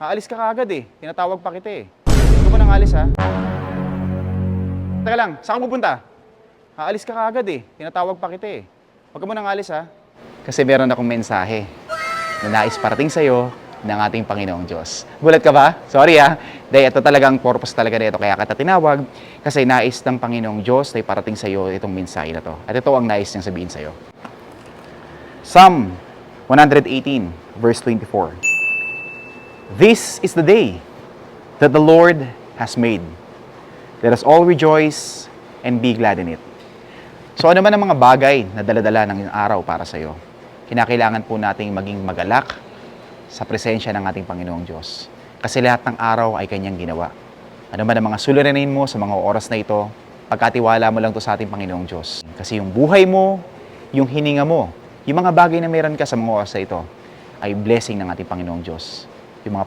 Aalis ka kaagad eh. Tinatawag pa kita eh. Huwag ka mo nang alis ha. Teka lang, saan ka pupunta? Aalis ka kaagad eh. Tinatawag pa kita eh. Huwag ka mo nang alis ha. Kasi meron akong mensahe na nais parating sa'yo ng ating Panginoong Diyos. Gulat ka ba? Sorry ha. Dahil ito talagang purpose talaga nito. Kaya kita tinawag kasi nais ng Panginoong Diyos na iparating sa'yo itong mensahe na to. At ito ang nais niyang sabihin sa'yo. Psalm 118 verse 24. This is the day that the Lord has made. Let us all rejoice and be glad in it. So ano man ang mga bagay na dala-dala ng araw para sa iyo, kinakailangan po nating maging magalak sa presensya ng ating Panginoong Diyos. Kasi lahat ng araw ay Kanyang ginawa. Ano man ang mga suliranin mo sa mga oras na ito, pagkatiwala mo lang to sa ating Panginoong Diyos. Kasi yung buhay mo, yung hininga mo, yung mga bagay na meron ka sa mga oras na ito, ay blessing ng ating Panginoong Diyos. Yung mga